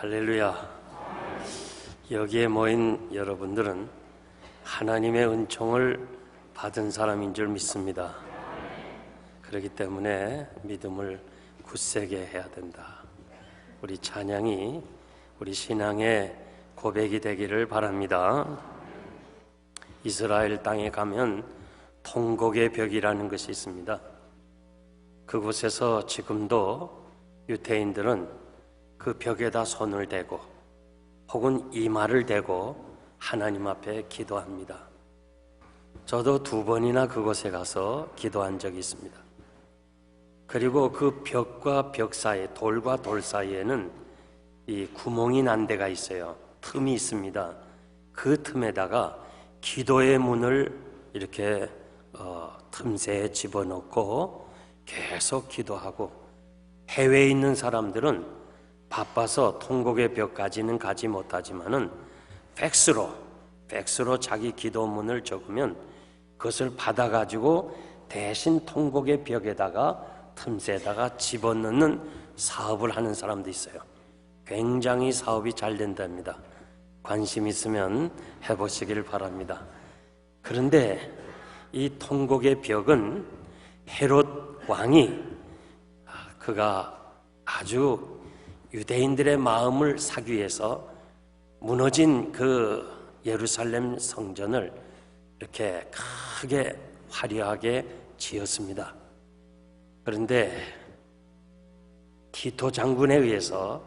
할렐루야. 여기에 모인 여러분들은 하나님의 은총을 받은 사람인 줄 믿습니다. 그렇기 때문에 믿음을 굳세게 해야 된다. 우리 찬양이 우리 신앙의 고백이 되기를 바랍니다. 이스라엘 땅에 가면 통곡의 벽이라는 것이 있습니다. 그곳에서 지금도 유대인들은 그 벽에다 손을 대고 혹은 이마를 대고 하나님 앞에 기도합니다. 저도 2번이나 그곳에 가서 기도한 적이 있습니다. 그리고 그 벽과 벽 사이, 돌과 돌 사이에는 이 구멍이 난 데가 있어요. 틈이 있습니다. 그 틈에다가 기도의 문을 이렇게 틈새에 집어넣고 계속 기도하고, 해외에 있는 사람들은 바빠서 통곡의 벽까지는 가지 못하지만은 팩스로 자기 기도문을 적으면 그것을 받아가지고 대신 통곡의 벽에다가 틈새에다가 집어넣는 사업을 하는 사람도 있어요. 굉장히 사업이 잘 된답니다. 관심 있으면 해보시길 바랍니다. 그런데 이 통곡의 벽은 헤롯 왕이 그가 아주 유대인들의 마음을 사기 위해서 무너진 그 예루살렘 성전을 이렇게 크게 화려하게 지었습니다. 그런데 티토 장군에 의해서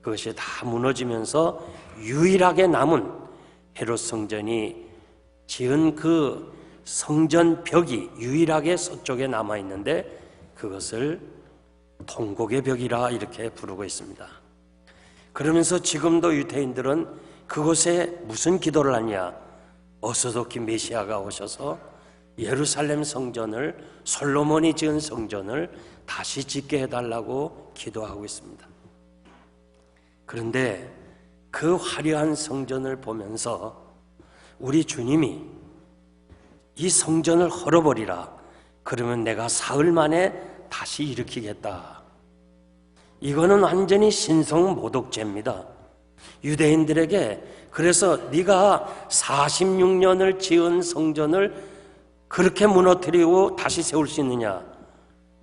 그것이 다 무너지면서 유일하게 남은 헤롯 성전이 지은 그 성전 벽이 유일하게 서쪽에 남아 있는데 그것을 통곡의 벽이라 이렇게 부르고 있습니다. 그러면서 지금도 유대인들은 그곳에 무슨 기도를 하냐? 어서도키 메시아가 오셔서 예루살렘 성전을, 솔로몬이 지은 성전을 다시 짓게 해달라고 기도하고 있습니다. 그런데 그 화려한 성전을 보면서 우리 주님이 이 성전을 헐어버리라, 그러면 내가 사흘 만에 다시 일으키겠다. 이거는 완전히 신성모독죄입니다. 유대인들에게 그래서 네가 46년을 지은 성전을 그렇게 무너뜨리고 다시 세울 수 있느냐?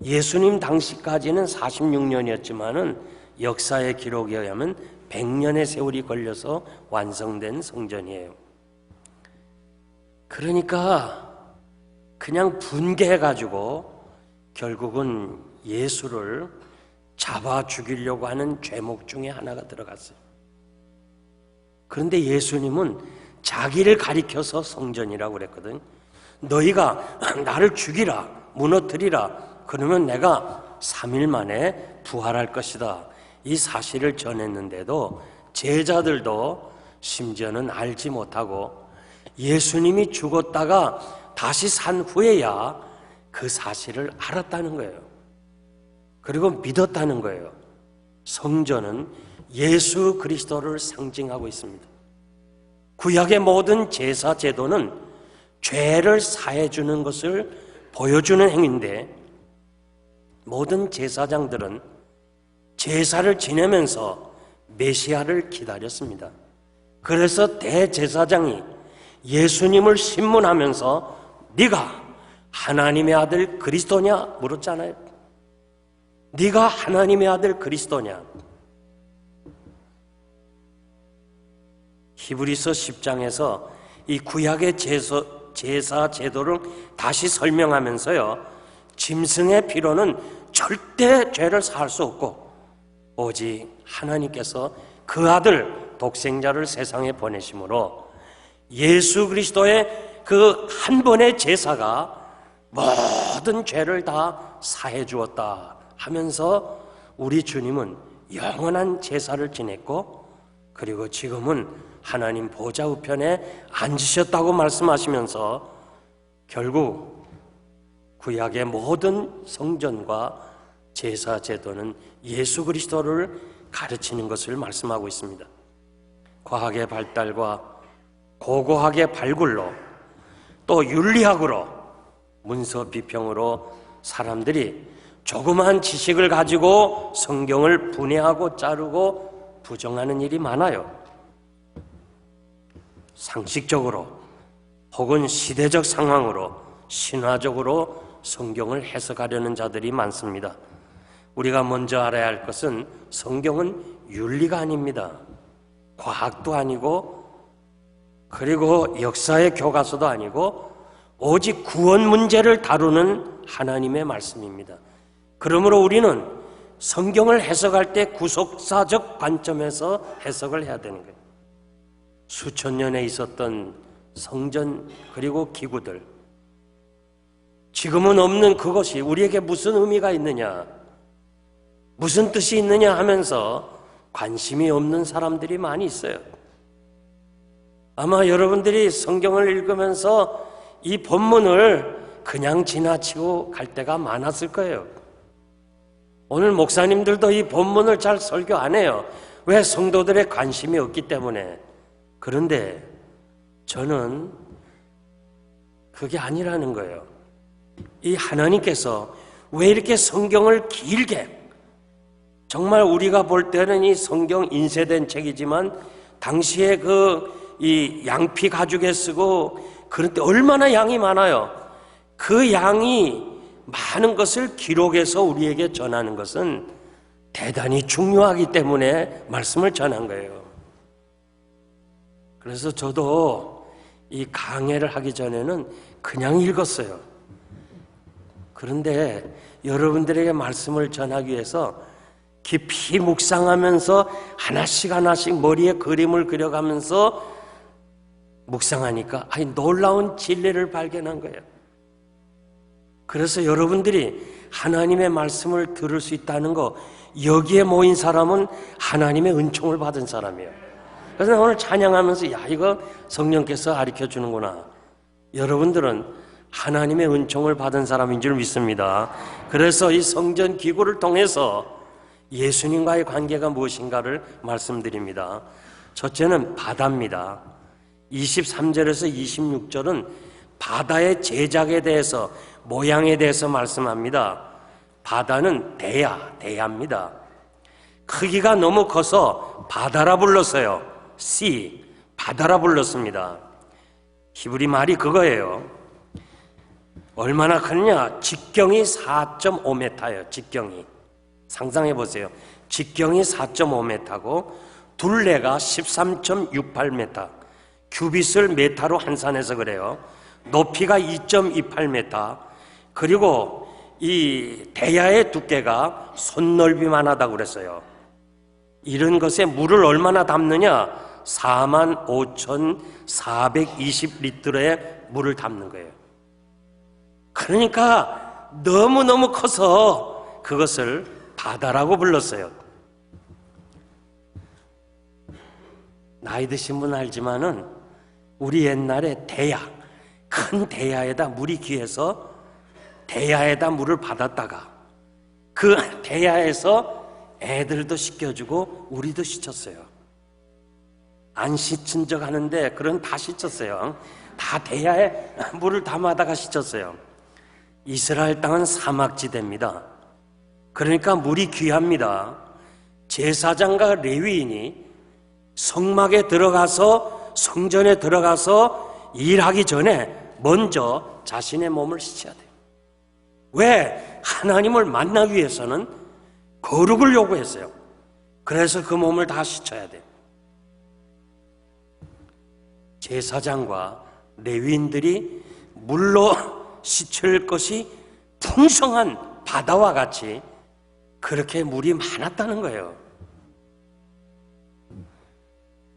예수님 당시까지는 46년이었지만은 역사의 기록에 의하면 100년의 세월이 걸려서 완성된 성전이에요. 그러니까 그냥 분개해가지고 결국은 예수를 잡아 죽이려고 하는 죄목 중에 하나가 들어갔어요. 그런데 예수님은 자기를 가리켜서 성전이라고 그랬거든. 너희가 나를 죽이라, 무너뜨리라, 그러면 내가 3일 만에 부활할 것이다. 이 사실을 전했는데도 제자들도 심지어는 알지 못하고 예수님이 죽었다가 다시 산 후에야 그 사실을 알았다는 거예요. 그리고 믿었다는 거예요. 성전은 예수 그리스도를 상징하고 있습니다. 구약의 모든 제사 제도는 죄를 사해 주는 것을 보여주는 행위인데, 모든 제사장들은 제사를 지내면서 메시아를 기다렸습니다. 그래서 대제사장이 예수님을 신문하면서 네가 하나님의 아들 그리스도냐 물었잖아요. 네가 하나님의 아들 그리스도냐? 히브리서 10장에서 이 구약의 제사 제도를 다시 설명하면서요, 짐승의 피로는 절대 죄를 사할 수 없고 오직 하나님께서 그 아들 독생자를 세상에 보내심으로 예수 그리스도의 그 한 번의 제사가 모든 죄를 다 사해 주었다 하면서 우리 주님은 영원한 제사를 지냈고, 그리고 지금은 하나님 보좌 우편에 앉으셨다고 말씀하시면서 결국 구약의 모든 성전과 제사 제도는 예수 그리스도를 가르치는 것을 말씀하고 있습니다. 과학의 발달과 고고학의 발굴로 또 윤리학으로 문서 비평으로 사람들이 조그마한 지식을 가지고 성경을 분해하고 자르고 부정하는 일이 많아요. 상식적으로 혹은 시대적 상황으로 신화적으로 성경을 해석하려는 자들이 많습니다. 우리가 먼저 알아야 할 것은 성경은 윤리가 아닙니다. 과학도 아니고 그리고 역사의 교과서도 아니고 오직 구원 문제를 다루는 하나님의 말씀입니다. 그러므로 우리는 성경을 해석할 때 구속사적 관점에서 해석을 해야 되는 거예요. 수천 년에 있었던 성전 그리고 기구들, 지금은 없는 그것이 우리에게 무슨 의미가 있느냐, 무슨 뜻이 있느냐 하면서 관심이 없는 사람들이 많이 있어요. 아마 여러분들이 성경을 읽으면서 이 본문을 그냥 지나치고 갈 때가 많았을 거예요. 오늘 목사님들도 이 본문을 잘 설교 안 해요. 왜? 성도들의 관심이 없기 때문에. 그런데 저는 그게 아니라는 거예요. 이 하나님께서 왜 이렇게 성경을 길게, 정말 우리가 볼 때는 이 성경 인쇄된 책이지만 당시에 이 양피 가죽에 쓰고 그런데 얼마나 양이 많아요. 그 양이 많은 것을 기록해서 우리에게 전하는 것은 대단히 중요하기 때문에 말씀을 전한 거예요. 그래서 저도 이 강해를 하기 전에는 그냥 읽었어요. 그런데 여러분들에게 말씀을 전하기 위해서 깊이 묵상하면서 하나씩 머리에 그림을 그려가면서 묵상하니까 놀라운 진리를 발견한 거예요. 그래서 여러분들이 하나님의 말씀을 들을 수 있다는 거, 여기에 모인 사람은 하나님의 은총을 받은 사람이에요. 그래서 오늘 찬양하면서 이거 성령께서 가르쳐 주는구나. 여러분들은 하나님의 은총을 받은 사람인 줄 믿습니다. 그래서 이 성전 기구를 통해서 예수님과의 관계가 무엇인가를 말씀드립니다. 첫째는 바다입니다. 23절에서 26절은 바다의 제작에 대해서, 모양에 대해서 말씀합니다. 바다는 대야입니다. 크기가 너무 커서 바다라 불렀어요. sea, 바다라 불렀습니다. 히브리 말이 그거예요. 얼마나 크느냐? 직경이 4.5m예요. 직경이. 상상해 보세요. 직경이 4.5m고 둘레가 13.68m, 규빗을 메타로 환산해서 그래요. 높이가 2.28m, 그리고 이 대야의 두께가 손넓이만 하다고 그랬어요. 이런 것에 물을 얼마나 담느냐? 45,420리터의 물을 담는 거예요. 그러니까 너무너무 커서 그것을 바다라고 불렀어요. 나이 드신 분 알지만은 우리 옛날에 대야, 큰 대야에다 물이 귀해서 대야에다 물을 받았다가 그 대야에서 애들도 씻겨주고 우리도 씻었어요. 안 씻은 적 하는데 그런 다 씻었어요. 다 대야에 물을 담아다가 씻었어요. 이스라엘 땅은 사막지대입니다. 그러니까 물이 귀합니다. 제사장과 레위인이 성막에 들어가서, 성전에 들어가서 일하기 전에 먼저 자신의 몸을 씻어야 돼요. 왜? 하나님을 만나기 위해서는 거룩을 요구했어요. 그래서 그 몸을 다 씻어야 돼요. 제사장과 레위인들이 물로 씻을 것이 풍성한 바다와 같이 그렇게 물이 많았다는 거예요.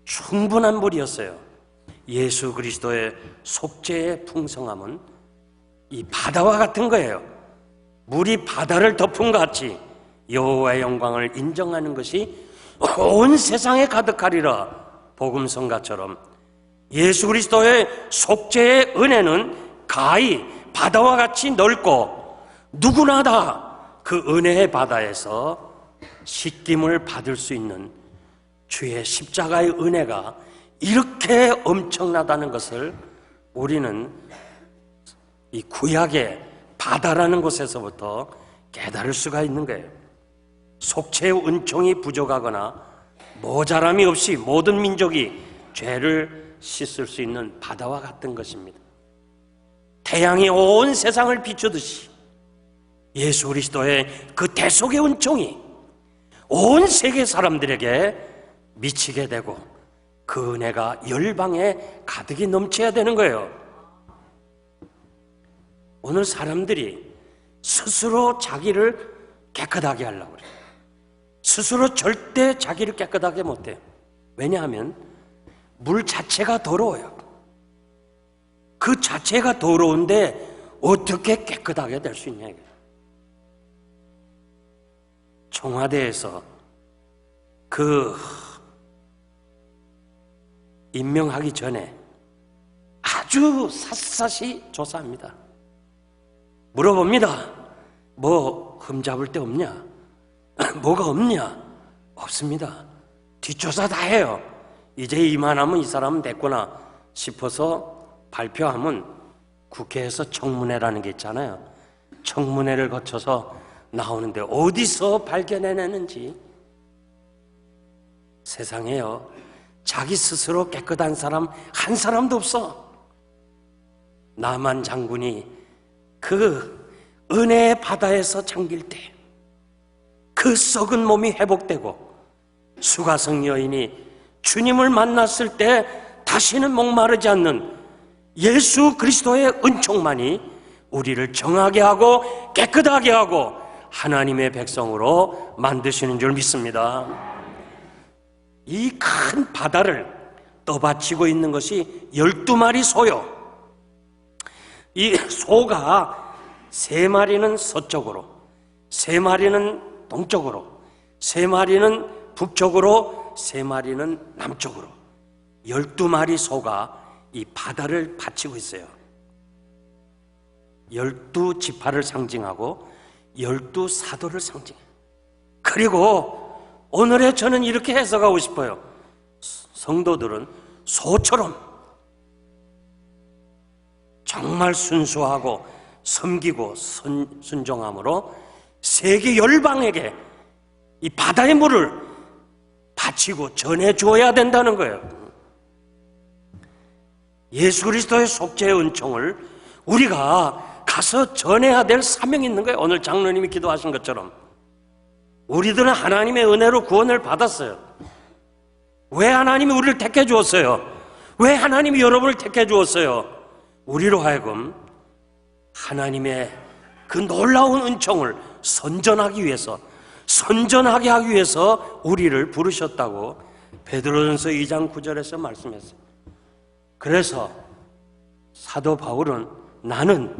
충분한 물이었어요. 예수 그리스도의 속죄의 풍성함은 이 바다와 같은 거예요. 물이 바다를 덮은 것 같이 여호와의 영광을 인정하는 것이 온 세상에 가득하리라. 복음성가처럼 예수 그리스도의 속죄의 은혜는 가히 바다와 같이 넓고 누구나 다 그 은혜의 바다에서 씻김을 받을 수 있는 주의 십자가의 은혜가 이렇게 엄청나다는 것을 우리는 이 구약의 바다라는 곳에서부터 깨달을 수가 있는 거예요. 속죄의 은총이 부족하거나 모자람이 없이 모든 민족이 죄를 씻을 수 있는 바다와 같은 것입니다. 태양이 온 세상을 비추듯이 예수 그리스도의 그 대속의 은총이 온 세계 사람들에게 미치게 되고 그 은혜가 열방에 가득히 넘쳐야 되는 거예요. 오늘 사람들이 스스로 자기를 깨끗하게 하려고 그래요. 스스로 절대 자기를 깨끗하게 못해요. 왜냐하면 물 자체가 더러워요. 그 자체가 더러운데 어떻게 깨끗하게 될 수 있냐 이거예요. 청와대에서 그 임명하기 전에 아주 샅샅이 조사합니다. 물어봅니다. 뭐 흠잡을 데 없냐? 뭐가 없냐? 없습니다. 뒷조사 다 해요. 이제 이만하면 이 사람은 됐구나 싶어서 발표하면 국회에서 청문회라는 게 있잖아요. 청문회를 거쳐서 나오는데 어디서 발견해내는지. 세상에요, 자기 스스로 깨끗한 사람 한 사람도 없어. 나만 장군이 그 은혜의 바다에서 잠길 때 그 썩은 몸이 회복되고 수가성 여인이 주님을 만났을 때 다시는 목마르지 않는 예수 그리스도의 은총만이 우리를 정하게 하고 깨끗하게 하고 하나님의 백성으로 만드시는 줄 믿습니다. 이 큰 바다를 떠받치고 있는 것이 12마리 소요. 이 소가 3마리는 서쪽으로, 3마리는 동쪽으로, 3마리는 북쪽으로, 3마리는 남쪽으로 12마리 소가 이 바다를 받치고 있어요. 12지파를 상징하고 12사도를 상징해요. 그리고 오늘의 저는 이렇게 해석하고 싶어요. 성도들은 소처럼 정말 순수하고 섬기고 순종함으로 세계 열방에게 이 바다의 물을 바치고 전해주어야 된다는 거예요. 예수 그리스도의 속죄의 은총을 우리가 가서 전해야 될 사명이 있는 거예요. 오늘 장로님이 기도하신 것처럼 우리들은 하나님의 은혜로 구원을 받았어요. 왜 하나님이 우리를 택해 주었어요? 왜 하나님이 여러분을 택해 주었어요? 우리로 하여금 하나님의 그 놀라운 은총을 선전하기 위해서, 선전하게 하기 위해서 우리를 부르셨다고 베드로전서 2장 9절에서 말씀했어요. 그래서 사도 바울은 나는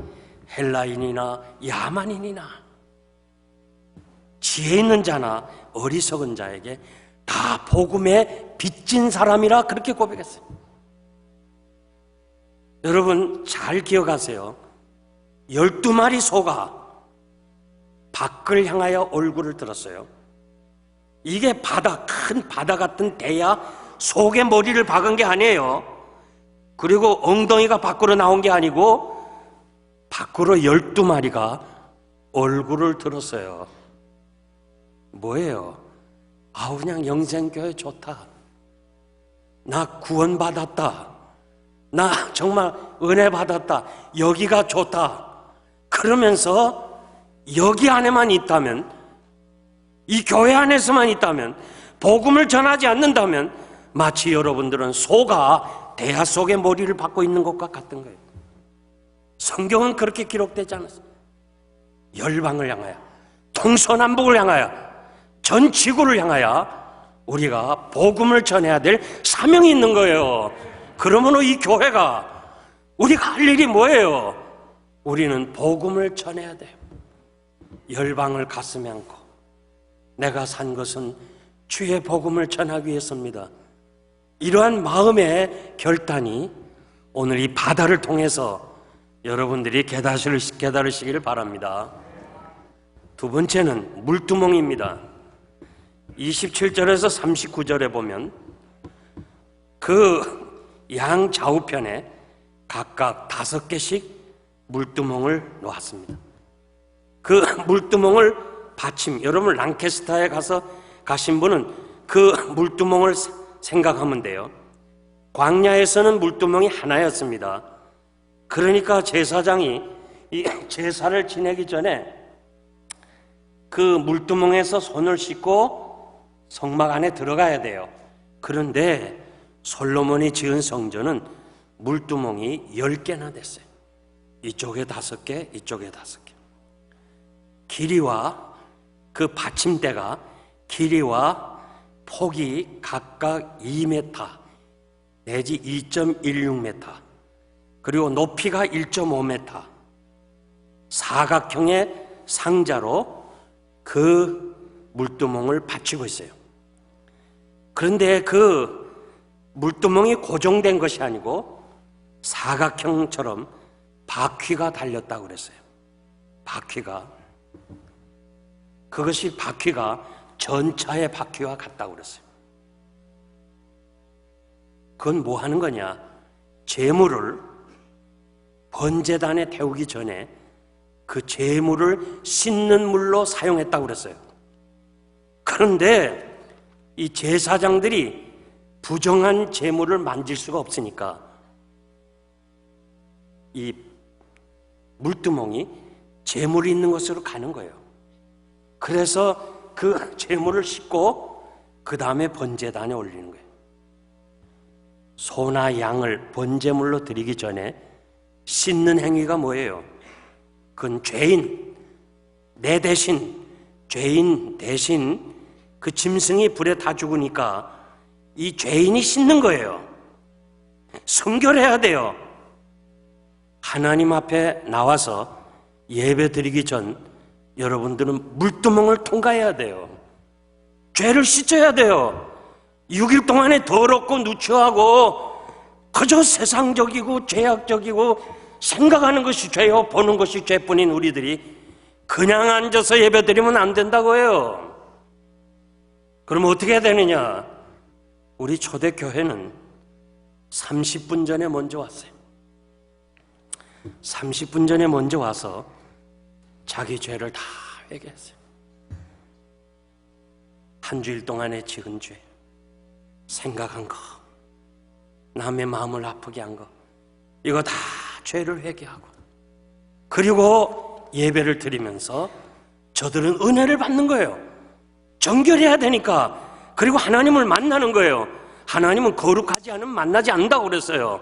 헬라인이나 야만인이나 지혜 있는 자나 어리석은 자에게 다 복음에 빚진 사람이라 그렇게 고백했어요. 여러분 잘 기억하세요. 12마리 소가 밖을 향하여 얼굴을 들었어요. 이게 바다, 큰 바다 같은 대야 속에 머리를 박은 게 아니에요. 그리고 엉덩이가 밖으로 나온 게 아니고 밖으로 12마리가 얼굴을 들었어요. 뭐예요? 그냥 영생교회 좋다. 나 구원받았다. 나 정말 은혜 받았다. 여기가 좋다. 그러면서 여기 안에만 있다면, 이 교회 안에서만 있다면, 복음을 전하지 않는다면 마치 여러분들은 소가 대야 속에 머리를 박고 있는 것과 같은 거예요. 성경은 그렇게 기록되지 않았어요. 열방을 향하여, 동서남북을 향하여, 전 지구를 향하여 우리가 복음을 전해야 될 사명이 있는 거예요. 그러므로 이 교회가 우리가 할 일이 뭐예요? 우리는 복음을 전해야 돼요. 열방을 가슴에 안고 내가 산 것은 주의 복음을 전하기 위해서입니다. 이러한 마음의 결단이 오늘 이 바다를 통해서 여러분들이 깨달으시기를 바랍니다. 두 번째는 물두멍입니다. 27절에서 39절에 보면 그 양 좌우편에 각각 5개씩 물두멍을 놓았습니다. 그 물두멍을 받침, 여러분 랑캐스터에 가신 분은 그 물두멍을 생각하면 돼요. 광야에서는 물두멍이 하나였습니다. 그러니까 제사장이 이 제사를 지내기 전에 그 물두멍에서 손을 씻고 성막 안에 들어가야 돼요. 그런데 솔로몬이 지은 성전은 물두멍이 10개나 됐어요. 이쪽에 5개, 이쪽에 5개. 길이와 그 받침대가 길이와 폭이 각각 2m 내지 2.16m, 그리고 높이가 1.5m, 사각형의 상자로 그 물두멍을 받치고 있어요. 그런데 그 물두멍이 고정된 것이 아니고 사각형처럼 바퀴가 달렸다고 그랬어요. 그것이 바퀴가 전차의 바퀴와 같다고 그랬어요. 그건 뭐 하는 거냐? 제물을 번제단에 태우기 전에 그 제물을 씻는 물로 사용했다고 그랬어요. 그런데 이 제사장들이 부정한 제물을 만질 수가 없으니까 이 물두멍이 제물이 있는 곳으로 가는 거예요. 그래서 그 제물을 씻고 그 다음에 번제단에 올리는 거예요. 소나 양을 번제물로 드리기 전에 씻는 행위가 뭐예요? 그건 죄인, 내 대신, 죄인 대신 그 짐승이 불에 다 죽으니까 이 죄인이 씻는 거예요. 성결해야 돼요. 하나님 앞에 나와서 예배 드리기 전 여러분들은 물두멍을 통과해야 돼요. 죄를 씻어야 돼요. 6일 동안에 더럽고 누추하고 그저 세상적이고 죄악적이고 생각하는 것이 죄요, 보는 것이 죄뿐인 우리들이 그냥 앉아서 예배 드리면 안 된다고 해요. 그럼 어떻게 해야 되느냐? 우리 초대교회는 30분 전에 먼저 왔어요. 30분 전에 먼저 와서 자기 죄를 다 회개했어요. 한 주일 동안에 지은 죄, 생각한 거, 남의 마음을 아프게 한 거, 이거 다 죄를 회개하고, 그리고 예배를 드리면서 저들은 은혜를 받는 거예요. 정결해야 되니까. 그리고 하나님을 만나는 거예요. 하나님은 거룩하지 않으면 만나지 않는다고 그랬어요.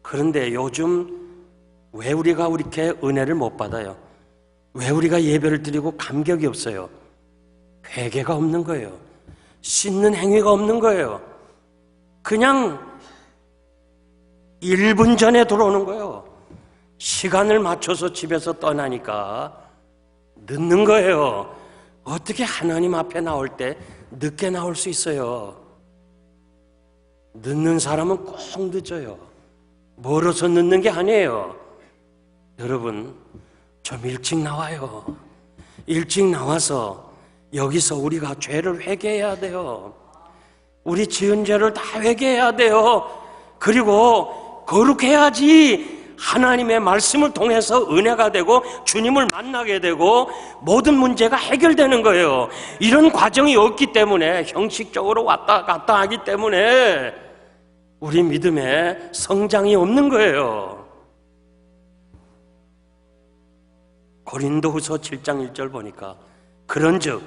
그런데 요즘 왜 우리가 이렇게 은혜를 못 받아요? 왜 우리가 예배를 드리고 감격이 없어요? 회개가 없는 거예요. 씻는 행위가 없는 거예요. 그냥 1분 전에 들어오는 거예요. 시간을 맞춰서 집에서 떠나니까 늦는 거예요. 어떻게 하나님 앞에 나올 때 늦게 나올 수 있어요? 늦는 사람은 꼭 늦어요. 멀어서 늦는 게 아니에요. 여러분, 좀 일찍 나와요. 일찍 나와서 여기서 우리가 죄를 회개해야 돼요. 우리 지은 죄를 다 회개해야 돼요. 그리고 거룩해야지 하나님의 말씀을 통해서 은혜가 되고 주님을 만나게 되고 모든 문제가 해결되는 거예요. 이런 과정이 없기 때문에, 형식적으로 왔다 갔다 하기 때문에 우리 믿음에 성장이 없는 거예요. 고린도후서 7장 1절 보니까 그런즉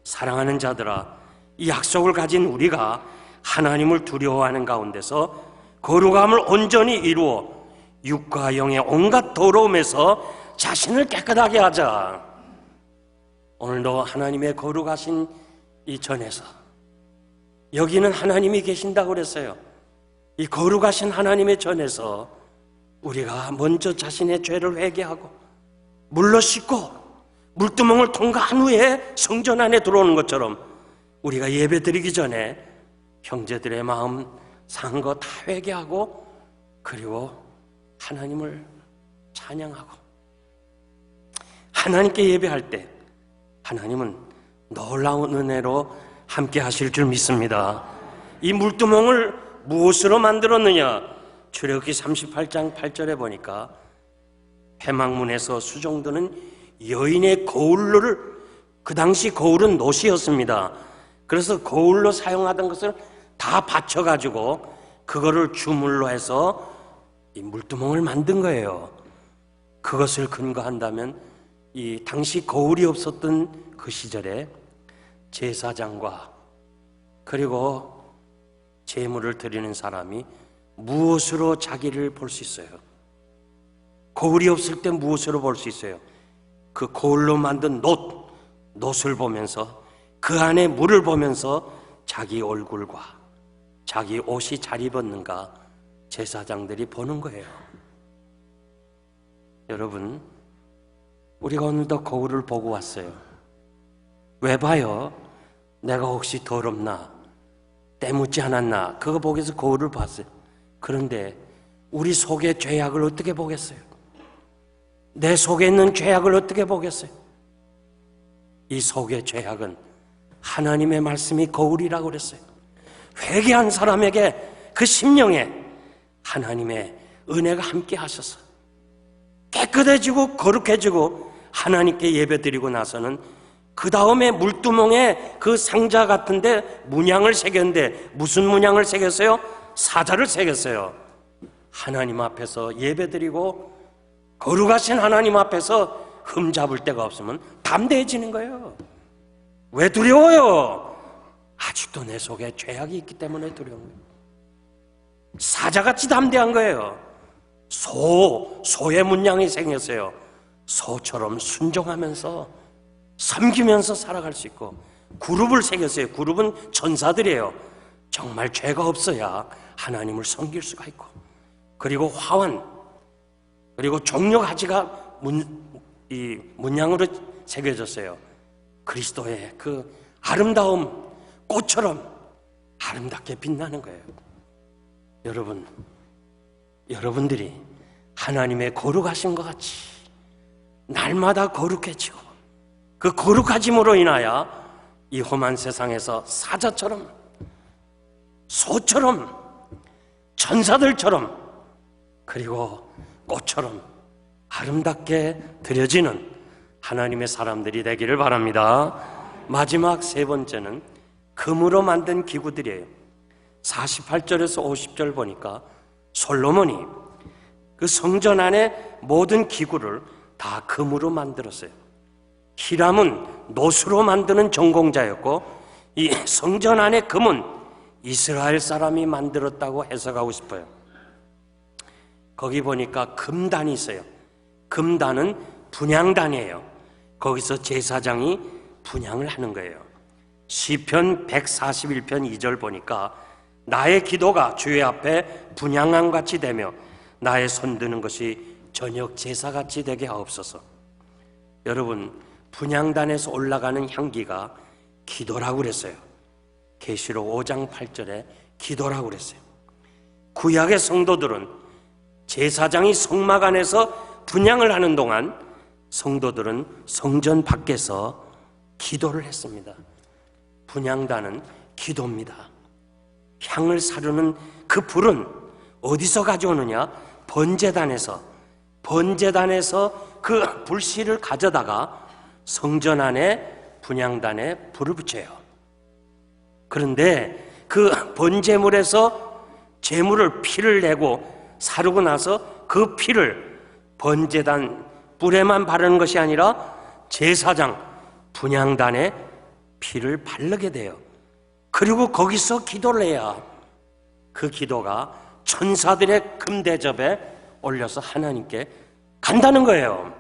사랑하는 자들아, 이 약속을 가진 우리가 하나님을 두려워하는 가운데서 거룩함을 온전히 이루어 육과 영의 온갖 더러움에서 자신을 깨끗하게 하자. 오늘도 하나님의 거룩하신 이 전에서, 여기는 하나님이 계신다고 그랬어요. 이 거룩하신 하나님의 전에서 우리가 먼저 자신의 죄를 회개하고 물로 씻고 물두멍을 통과한 후에 성전 안에 들어오는 것처럼 우리가 예배 드리기 전에 형제들의 마음 상한 거 다 회개하고, 그리고 하나님을 찬양하고, 하나님께 예배할 때 하나님은 놀라운 은혜로 함께 하실 줄 믿습니다. 이 물두멍을 무엇으로 만들었느냐? 출애굽기 38장 8절에 보니까 회막문에서 수종드는 여인의 거울을, 그 당시 거울은 노시였습니다. 그래서 거울로 사용하던 것을 다 받쳐가지고 그거를 주물로 해서 이 물두멍을 만든 거예요. 그것을 근거한다면 이 당시 거울이 없었던 그 시절에 제사장과 그리고 제물을 드리는 사람이 무엇으로 자기를 볼 수 있어요? 거울이 없을 때 무엇으로 볼 수 있어요? 그 거울로 만든 놋을 보면서 그 안에 물을 보면서 자기 얼굴과 자기 옷이 잘 입었는가 제사장들이 보는 거예요. 여러분, 우리가 오늘도 거울을 보고 왔어요. 왜 봐요? 내가 혹시 더럽나? 때묻지 않았나? 그거 보기 위해서 거울을 봤어요. 그런데 우리 속의 죄악을 어떻게 보겠어요? 내 속에 있는 죄악을 어떻게 보겠어요? 이 속의 죄악은 하나님의 말씀이 거울이라고 그랬어요. 회개한 사람에게 그 심령에 하나님의 은혜가 함께 하셔서 깨끗해지고 거룩해지고 하나님께 예배드리고 나서는 그 다음에 물두멍에 그 상자 같은데 문양을 새겼는데 무슨 문양을 새겼어요? 사자를 새겼어요. 하나님 앞에서 예배드리고 거룩하신 하나님 앞에서 흠잡을 데가 없으면 담대해지는 거예요. 왜 두려워요? 아직도 내 속에 죄악이 있기 때문에 두려운 거예요. 사자같이 담대한 거예요. 소의 문양이 생겼어요. 소처럼 순종하면서 섬기면서 살아갈 수 있고, 그룹을 새겼어요. 그룹은 천사들이에요. 정말 죄가 없어야 하나님을 섬길 수가 있고, 그리고 화환, 그리고 종려가지가 문양으로 새겨졌어요. 그리스도의 그 아름다움, 꽃처럼 아름답게 빛나는 거예요. 여러분들이 하나님의 거룩하신 것 같이 날마다 거룩해지고 그 거룩하짐으로 인하여 이 험한 세상에서 사자처럼, 소처럼, 천사들처럼, 그리고 꽃처럼 아름답게 드려지는 하나님의 사람들이 되기를 바랍니다. 마지막 세 번째는 금으로 만든 기구들이에요. 48절에서 50절 보니까 솔로몬이 그 성전 안에 모든 기구를 다 금으로 만들었어요. 히람은 놋으로 만드는 전공자였고, 이 성전 안의 금은 이스라엘 사람이 만들었다고 해석하고 싶어요. 거기 보니까 금단이 있어요. 금단은 분향단이에요. 거기서 제사장이 분향을 하는 거예요. 시편 141편 2절 보니까 나의 기도가 주의 앞에 분향함 같이 되며 나의 손드는 것이 저녁 제사같이 되게 하옵소서. 여러분, 분향단에서 올라가는 향기가 기도라고 그랬어요. 계시록 5장 8절에 기도라고 그랬어요. 구약의 성도들은 제사장이 성막 안에서 분향을 하는 동안 성도들은 성전 밖에서 기도를 했습니다. 분향단은 기도입니다. 향을 사르는 그 불은 어디서 가져오느냐? 번제단에서 그 불씨를 가져다가 성전 안에 분향단에 불을 붙여요. 그런데 그 번제물에서 제물을 피를 내고 사르고 나서 그 피를 번제단 뿔에만 바르는 것이 아니라 제사장 분향단에 피를 바르게 돼요. 그리고 거기서 기도를 해야 그 기도가 천사들의 금대접에 올려서 하나님께 간다는 거예요.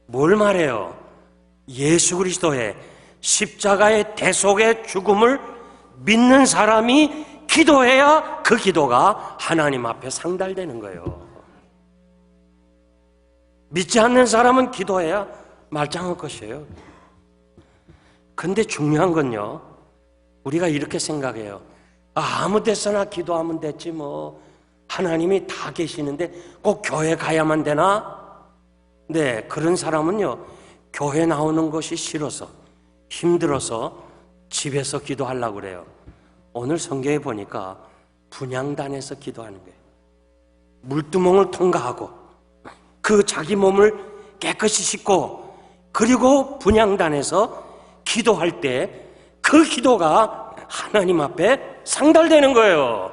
뭘 말해요? 예수 그리스도의 십자가의 대속의 죽음을 믿는 사람이 기도해야 그 기도가 하나님 앞에 상달되는 거예요. 믿지 않는 사람은 기도해야 말짱할 것이에요. 근데 중요한 건요, 우리가 이렇게 생각해요. 아무 데서나 기도하면 됐지 뭐, 하나님이 다 계시는데 꼭 교회 가야만 되나? 네, 그런 사람은요, 교회 나오는 것이 싫어서, 힘들어서 집에서 기도하려고 그래요. 오늘 성경에 보니까 분향단에서 기도하는 거예요. 물두멍을 통과하고 그 자기 몸을 깨끗이 씻고, 그리고 분향단에서 기도할 때 그 기도가 하나님 앞에 상달되는 거예요.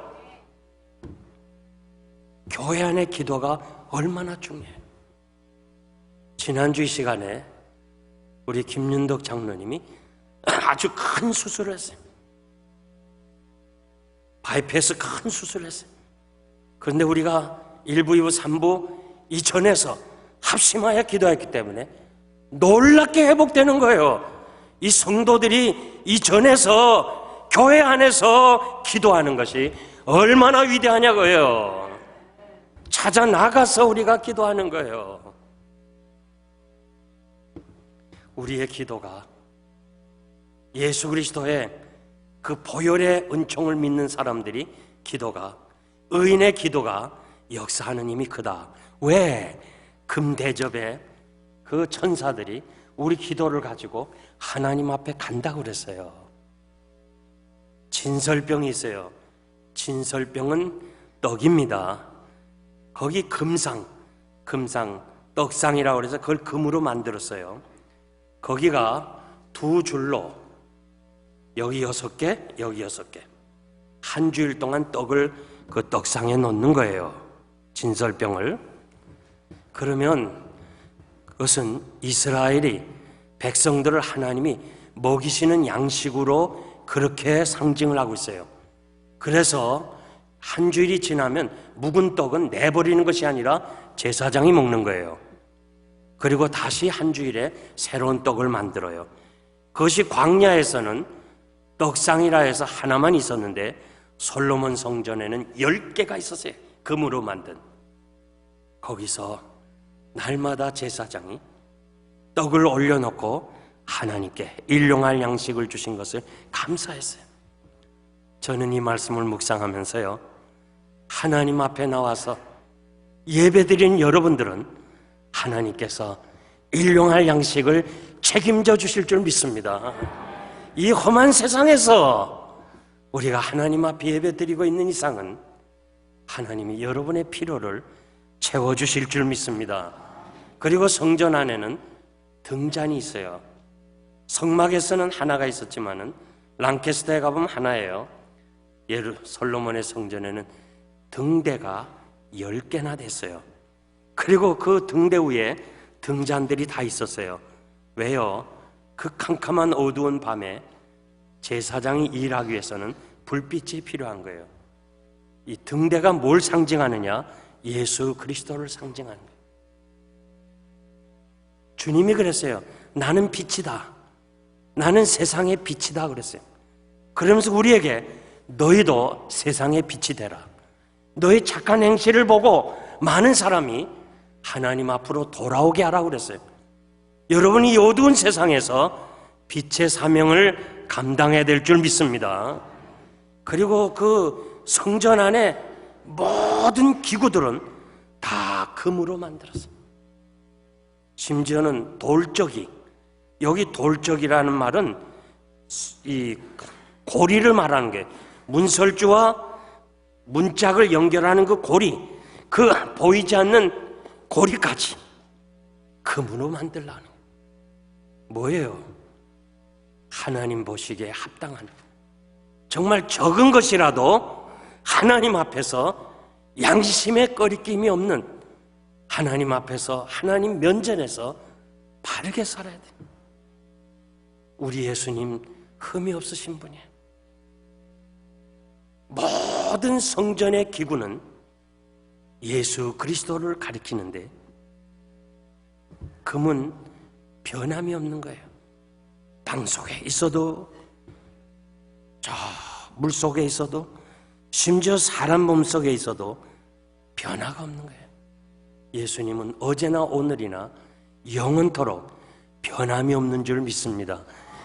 교회 안의 기도가 얼마나 중요해요. 지난주 이 시간에 우리 김윤덕 장로님이 아주 큰 수술을 했어요. 바이패스 큰 수술을 했어요. 그런데 우리가 1부, 2부, 3부 이전에서 합심하여 기도했기 때문에 놀랍게 회복되는 거예요. 이 성도들이 이전에서 교회 안에서 기도하는 것이 얼마나 위대하냐고요. 찾아 나가서 우리가 기도하는 거예요. 우리의 기도가 예수 그리스도의 그 보혈의 은총을 믿는 사람들이 기도가, 의인의 기도가 역사하는 힘이 크다. 왜? 금대접에 그 천사들이 우리 기도를 가지고 하나님 앞에 간다고 그랬어요. 진설병이 있어요. 진설병은 떡입니다. 거기 금상, 떡상이라고 해서 그걸 금으로 만들었어요. 거기가 두 줄로 여기 6개, 여기 6개. 한 주일 동안 떡을 그 떡상에 넣는 거예요. 진설병을. 그러면 그것은 이스라엘이 백성들을 하나님이 먹이시는 양식으로 그렇게 상징을 하고 있어요. 그래서 한 주일이 지나면 묵은 떡은 내버리는 것이 아니라 제사장이 먹는 거예요. 그리고 다시 한 주일에 새로운 떡을 만들어요. 그것이 광야에서는 떡상이라 해서 하나만 있었는데 솔로몬 성전에는 10개가 있었어요. 금으로 만든. 거기서 날마다 제사장이 떡을 올려놓고 하나님께 일용할 양식을 주신 것을 감사했어요. 저는 이 말씀을 묵상하면서요, 하나님 앞에 나와서 예배드린 여러분들은 하나님께서 일용할 양식을 책임져 주실 줄 믿습니다. 이 험한 세상에서 우리가 하나님 앞에 예배드리고 있는 이상은 하나님이 여러분의 필요를 채워주실 줄 믿습니다. 그리고 성전 안에는 등잔이 있어요. 성막에서는 하나가 있었지만은 랑캐스터에 가보면 하나예요. 솔로몬의 성전에는 등대가 10개나 됐어요. 그리고 그 등대 위에 등잔들이 다 있었어요. 왜요? 그 캄캄한 어두운 밤에 제사장이 일하기 위해서는 불빛이 필요한 거예요. 이 등대가 뭘 상징하느냐? 예수 그리스도를 상징하는 거예요. 주님이 그랬어요. 나는 빛이다. 나는 세상의 빛이다 그랬어요. 그러면서 우리에게 너희도 세상의 빛이 되라. 너희 착한 행실을 보고 많은 사람이 하나님 앞으로 돌아오게 하라고 그랬어요. 여러분이 이 어두운 세상에서 빛의 사명을 감당해야 될 줄 믿습니다. 그리고 그 성전 안에 모든 기구들은 다 금으로 만들었어요. 심지어는 돌적이, 여기 돌적이라는 말은 이 고리를 말하는 게, 문설주와 문짝을 연결하는 그 고리, 그 보이지 않는 고리까지 금으로 만들라는 거예요. 뭐예요? 하나님 보시기에 합당한, 정말 적은 것이라도 하나님 앞에서 양심에 꺼리낌이 없는, 하나님 앞에서, 하나님 면전에서 바르게 살아야 돼요. 우리 예수님 흠이 없으신 분이에요. 모든 성전의 기구는 예수 그리스도를 가리키는데 금은 변함이 없는 거예요. 땅 속에 있어도, 저 물 속에 있어도, 심지어 사람 몸 속에 있어도 변화가 없는 거예요. 예수님은 어제나 오늘이나 영원토록 변함이 없는 줄 믿습니다.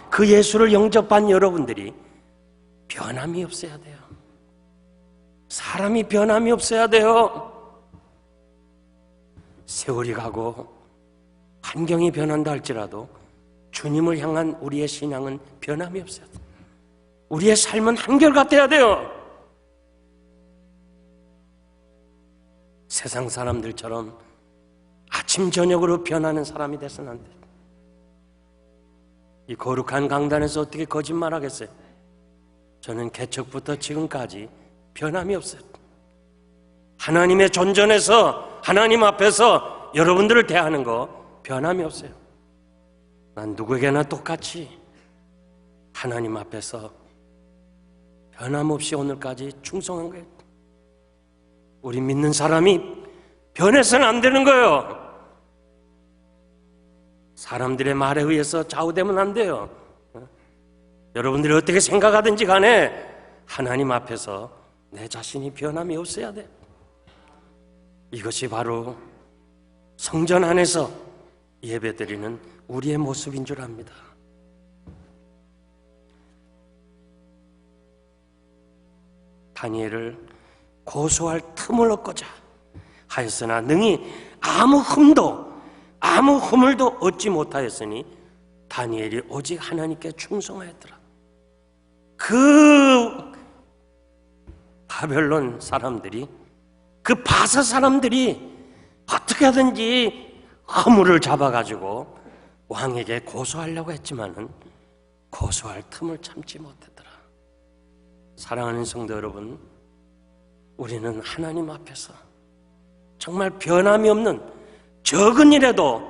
그 예수를 영접한 여러분들이 변함이 없어야 돼요. 사람이 변함이 없어야 돼요. 세월이 가고 환경이 변한다 할지라도 주님을 향한 우리의 신앙은 변함이 없어야 돼요. 우리의 삶은 한결같아야 돼요. 세상 사람들처럼 아침 저녁으로 변하는 사람이 돼서는 안 돼요. 이 거룩한 강단에서 어떻게 거짓말하겠어요? 저는 개척부터 지금까지 변함이 없어요. 하나님의 존전에서 하나님 앞에서 여러분들을 대하는 거 변함이 없어요. 난 누구에게나 똑같이 하나님 앞에서 변함없이 오늘까지 충성한 거예요. 우리 믿는 사람이 변해서는 안 되는 거예요. 사람들의 말에 의해서 좌우되면 안 돼요. 여러분들이 어떻게 생각하든지 간에 하나님 앞에서 내 자신이 변함이 없어야 돼. 이것이 바로 성전 안에서 예배드리는 우리의 모습인 줄 압니다. 다니엘을 고소할 틈을 얻고자 하였으나 능히 아무 허물도 얻지 못하였으니 다니엘이 오직 하나님께 충성하였더라. 그 바벨론 사람들이, 그 바사 사람들이 어떻게 하든지 허물을 잡아가지고 왕에게 고소하려고 했지만은 고소할 틈을 참지 못했더라. 사랑하는 성도 여러분, 우리는 하나님 앞에서 정말 변함이 없는, 적은 일에도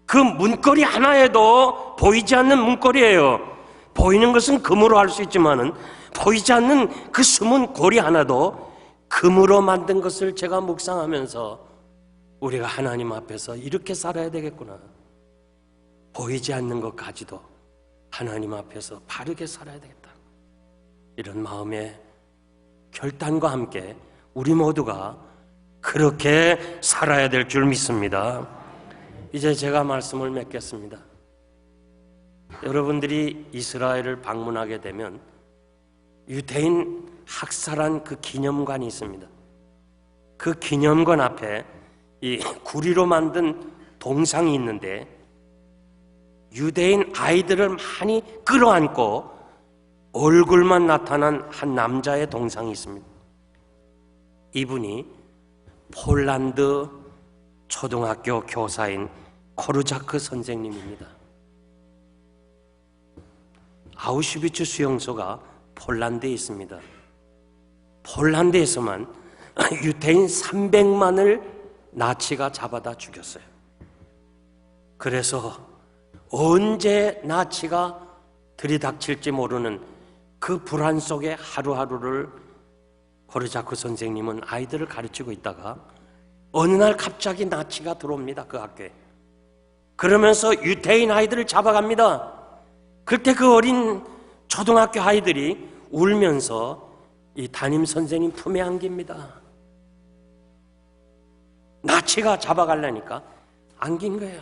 그 문고리 하나에도 보이지 않는 문고리예요. 보이는 것은 금으로 할 수 있지만은 보이지 않는 그 숨은 고리 하나도 금으로 만든 것을 제가 묵상하면서 우리가 하나님 앞에서 이렇게 살아야 되겠구나. 보이지 않는 것까지도 하나님 앞에서 바르게 살아야 되겠다. 이런 마음의 결단과 함께 우리 모두가 그렇게 살아야 될 줄 믿습니다. 이제 제가 말씀을 맺겠습니다. 여러분들이 이스라엘을 방문하게 되면 유대인 학살한 그 기념관이 있습니다. 그 기념관 앞에 이 구리로 만든 동상이 있는데 유대인 아이들을 많이 끌어안고 얼굴만 나타난 한 남자의 동상이 있습니다. 이분이 폴란드 초등학교 교사인 코르자크 선생님입니다. 아우슈비츠 수용소가 폴란드에 있습니다. 폴란드에서만 유대인 300만을 나치가 잡아다 죽였어요. 그래서 언제 나치가 들이닥칠지 모르는 그 불안 속에 하루하루를 코르자크 선생님은 아이들을 가르치고 있다가 어느 날 갑자기 나치가 들어옵니다. 그 학교에. 그러면서 유대인 아이들을 잡아갑니다. 그때 그 어린 초등학교 아이들이 울면서 이 담임 선생님 품에 안깁니다. 나치가 잡아가려니까 안긴 거예요.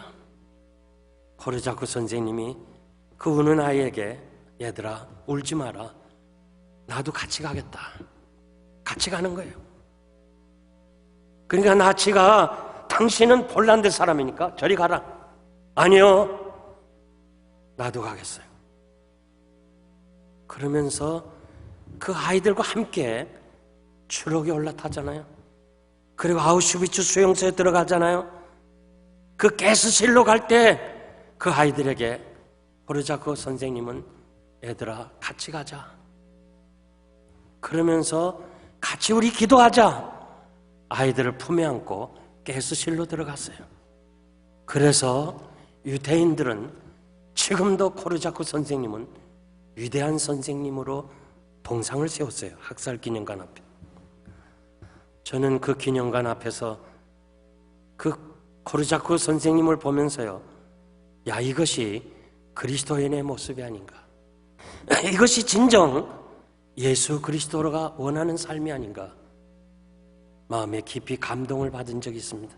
코르자크 선생님이 그 우는 아이에게 얘들아 울지 마라. 나도 같이 가겠다. 같이 가는 거예요. 그러니까 나치가 당신은 폴란드 사람이니까 저리 가라. 아니요. 나도 가겠어요. 그러면서 그 아이들과 함께 추록에 올라타잖아요. 그리고 아우슈비츠 수용소에 들어가잖아요. 그 가스실로 갈 때 그 아이들에게 코르자크 선생님은 얘들아 같이 가자. 그러면서 같이 우리 기도하자. 아이들을 품에 안고 가스실로 들어갔어요. 그래서 유대인들은 지금도 코르자크 선생님은 위대한 선생님으로 동상을 세웠어요. 학살 기념관 앞에. 저는 그 기념관 앞에서 그 코르자크 선생님을 보면서요, 야, 이것이 그리스도인의 모습이 아닌가. 이것이 진정 예수 그리스도가 원하는 삶이 아닌가. 마음에 깊이 감동을 받은 적이 있습니다.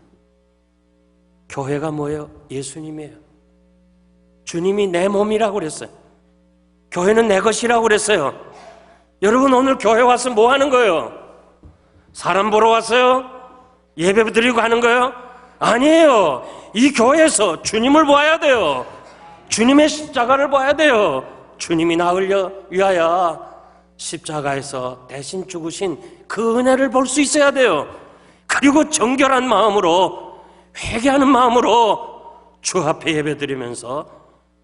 교회가 뭐예요? 예수님이에요. 주님이 내 몸이라고 그랬어요. 교회는 내 것이라고 그랬어요. 여러분 오늘 교회 와서 뭐 하는 거예요? 사람 보러 왔어요? 예배 드리고 하는 거예요? 아니에요. 이 교회에서 주님을 보아야 돼요. 주님의 십자가를 봐야 돼요. 주님이 나를 위하여 십자가에서 대신 죽으신 그 은혜를 볼 수 있어야 돼요. 그리고 정결한 마음으로, 회개하는 마음으로 주 앞에 예배드리면서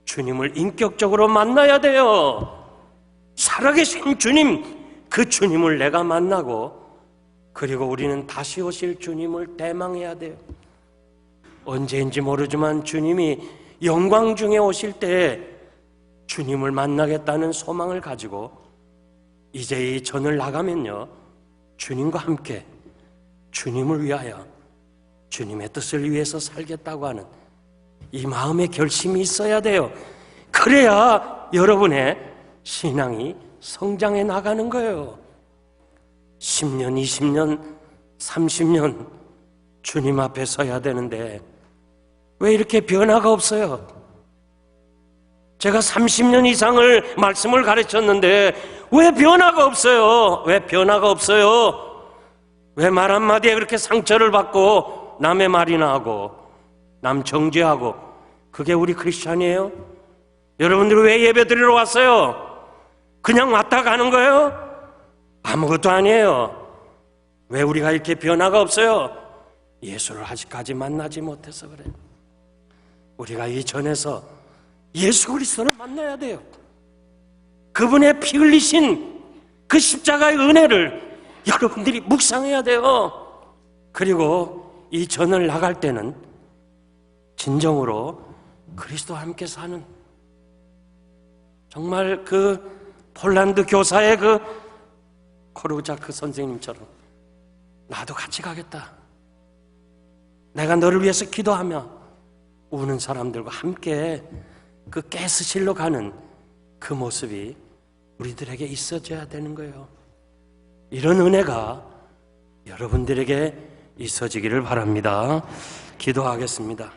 주님을 인격적으로 만나야 돼요. 살아계신 주님, 그 주님을 내가 만나고, 그리고 우리는 다시 오실 주님을 대망해야 돼요. 언제인지 모르지만 주님이 영광 중에 오실 때 주님을 만나겠다는 소망을 가지고 이제 이 전을 나가면요, 주님과 함께 주님을 위하여 주님의 뜻을 위해서 살겠다고 하는 이 마음의 결심이 있어야 돼요. 그래야 여러분의 신앙이 성장해 나가는 거예요. 10년, 20년, 30년 주님 앞에 서야 되는데 왜 이렇게 변화가 없어요? 제가 30년 이상을 말씀을 가르쳤는데 왜 변화가 없어요? 왜 변화가 없어요? 왜 말 한마디에 그렇게 상처를 받고 남의 말이나 하고 남 정죄하고, 그게 우리 크리스찬이에요? 여러분들 왜 예배 드리러 왔어요? 그냥 왔다 가는 거예요? 아무것도 아니에요. 왜 우리가 이렇게 변화가 없어요? 예수를 아직까지 만나지 못해서 그래요. 우리가 이 전에서 예수 그리스도를 만나야 돼요. 그분의 피 흘리신 그 십자가의 은혜를 여러분들이 묵상해야 돼요. 그리고 이 전을 나갈 때는 진정으로 그리스도와 함께 사는, 정말 그 폴란드 교사의 그 코르자크 선생님처럼 나도 같이 가겠다. 내가 너를 위해서 기도하며 우는 사람들과 함께 그 가스실로 가는 그 모습이 우리들에게 있어져야 되는 거예요. 이런 은혜가 여러분들에게 있어지기를 바랍니다. 기도하겠습니다.